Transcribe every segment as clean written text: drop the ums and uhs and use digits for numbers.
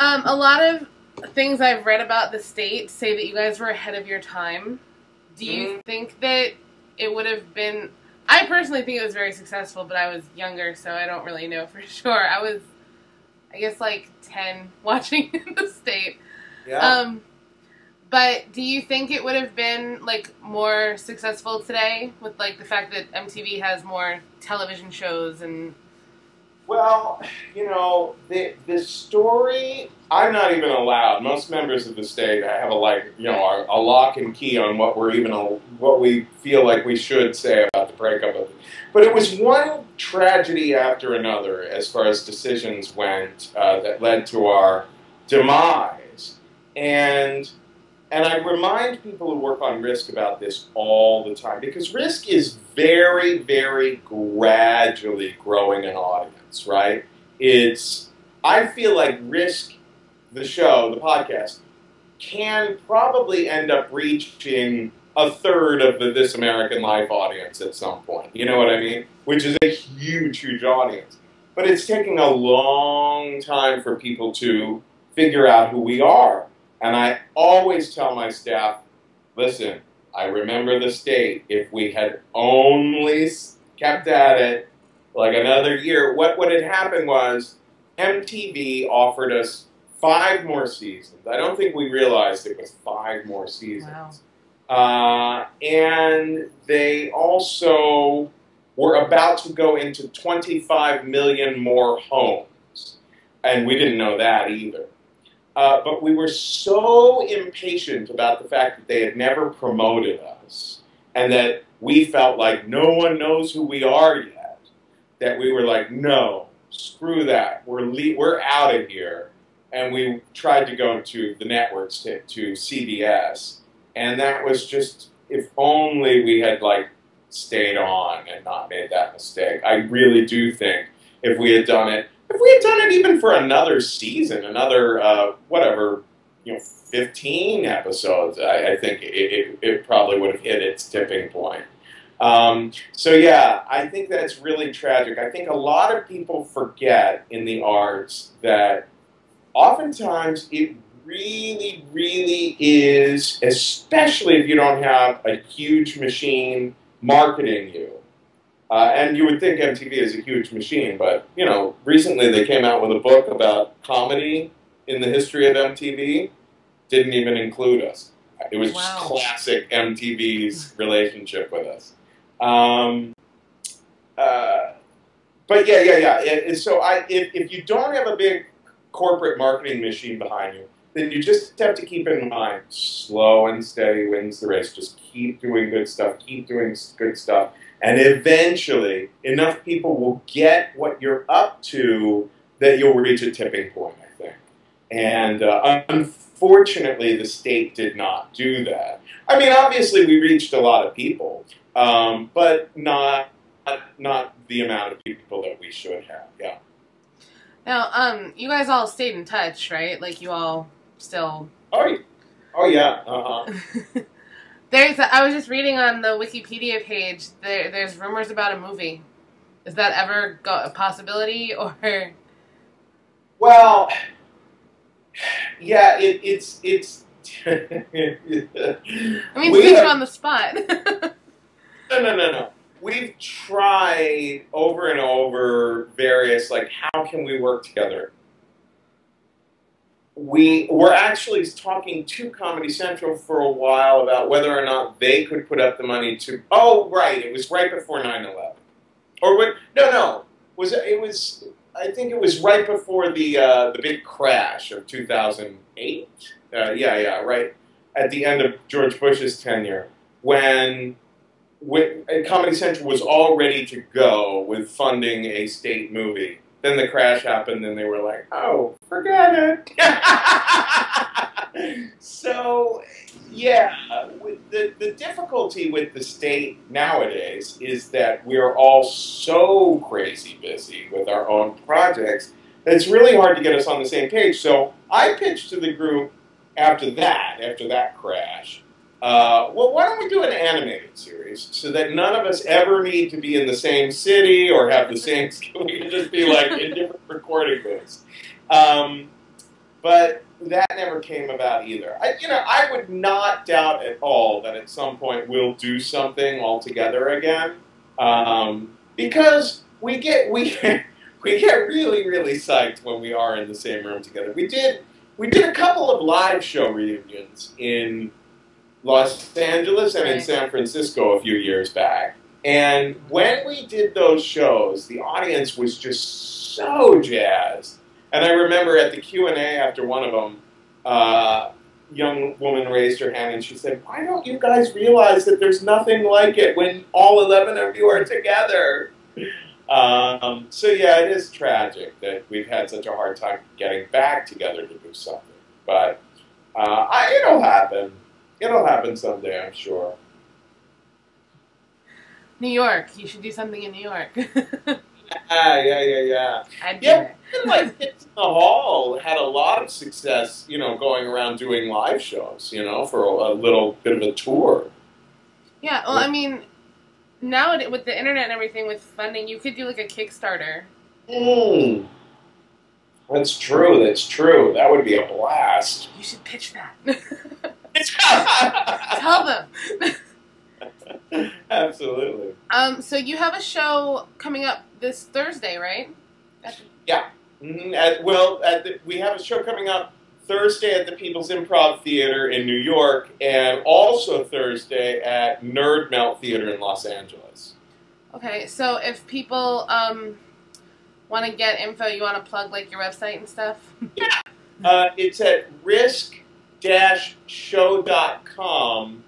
A lot of things I've read about the state say that you guys were ahead of your time. Do you think that it would have been... I personally think it was very successful, but I was younger, so I don't really know for sure. I was, I guess, like 10 watching the state. Yeah. But do you think it would have been, like, more successful today with, like, the fact that MTV has more television shows and... Well, you know, the story, I'm not even allowed. Most members of the state have a lock and key on what what we feel like we should say about the breakup of it. But it was one tragedy after another as far as decisions went that led to our demise. And I remind people who work on Risk about this all the time, because Risk is very, very gradually growing an audience, right? I feel like Risk, the show, the podcast, can probably end up reaching a third of the This American Life audience at some point. You know what I mean? Which is a huge, huge audience. But it's taking a long time for people to figure out who we are. And I always tell my staff, listen, I remember the state. If we had only kept at it like another year, what had happened was MTV offered us 5 more seasons. I don't think we realized it was 5 more seasons. Wow. And they also were about to go into 25 million more homes. And we didn't know that either. But we were so impatient about the fact that they had never promoted us and that we felt like no one knows who we are yet, that we were like, no, screw that. We're out of here. And we tried to go to the networks, to CBS. And that was just, if only we had stayed on and not made that mistake. I really do think if we had done it even for another season, another, 15 episodes, I think it probably would have hit its tipping point. So yeah, I think that's really tragic. I think a lot of people forget in the arts that oftentimes it really, really is, especially if you don't have a huge machine marketing you. And you would think MTV is a huge machine, but, you know, recently they came out with a book about comedy in the history of MTV. Didn't even include us. It was just classic MTV's relationship with us. But yeah. So if you don't have a big corporate marketing machine behind you, then you just have to keep in mind, slow and steady wins the race. Just keep doing good stuff, and eventually enough people will get what you're up to that you'll reach a tipping point, I think. And unfortunately, the state did not do that. I mean, obviously, we reached a lot of people, but not the amount of people that we should have, yeah. Now, you guys all stayed in touch, right? Like, you all still... Oh yeah, uh-huh. I was just reading on the Wikipedia page, there's rumors about a movie. Is that ever a possibility, or...? Well, yeah, it's I mean, put you on the spot. No. We've tried over and over various, how can we work together? We were actually talking to Comedy Central for a while about whether or not they could put up the money to... Oh, right, it was right before 9/11. Or what? No. I think it was right before the big crash of 2008. Yeah, right at the end of George Bush's tenure, when Comedy Central was all ready to go with funding a state movie. Then the crash happened, and they were like, "Oh, forget it." So, yeah, the difficulty with the state nowadays is that we are all so crazy busy with our own projects that it's really hard to get us on the same page. So I pitched to the group after that crash, well, why don't we do an animated series so that none of us ever need to be in the same city or have the same skill? We can just be in different recording booths. But that never came about either. I would not doubt at all that at some point we'll do something all together again, because we get really really psyched when we are in the same room together. We did a couple of live show reunions in Los Angeles and in San Francisco a few years back. And when we did those shows, the audience was just so jazzed. And I remember at the Q&A after one of them, young woman raised her hand and she said, "Why don't you guys realize that there's nothing like it when all 11 of you are together?" So yeah, it is tragic that we've had such a hard time getting back together to do something. But it'll happen. It'll happen someday, I'm sure. New York. You should do something in New York. Yeah. I'd do it. Even like Hits in the Hall had a lot of success, going around doing live shows, for a little bit of a tour. Yeah, well, I mean, now with the internet and everything, with funding, you could do like a Kickstarter. That's true. That would be a blast. You should pitch that. Tell them. Absolutely. So you have a show coming up this Thursday, right? Yeah. Mm-hmm. We have a show coming up Thursday at the People's Improv Theater in New York, and also Thursday at Nerd Melt Theater in Los Angeles. Okay, so if people want to get info, you want to plug like your website and stuff? Yeah. It's at risk-show.com,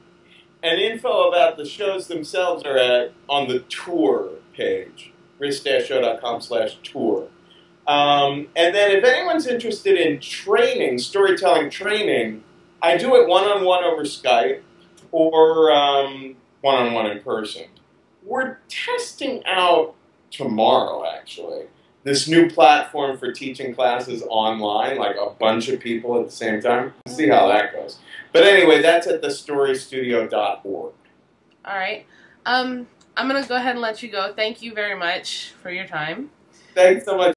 and info about the shows themselves are on the tour page, risk-show.com/tour. And then if anyone's interested in training, storytelling training, I do it one-on-one over Skype or one-on-one in person. We're testing out tomorrow, actually, this new platform for teaching classes online, like a bunch of people at the same time. We'll see how that goes. But anyway, that's at thestorystudio.org. All right. I'm going to go ahead and let you go. Thank you very much for your time. Thanks so much.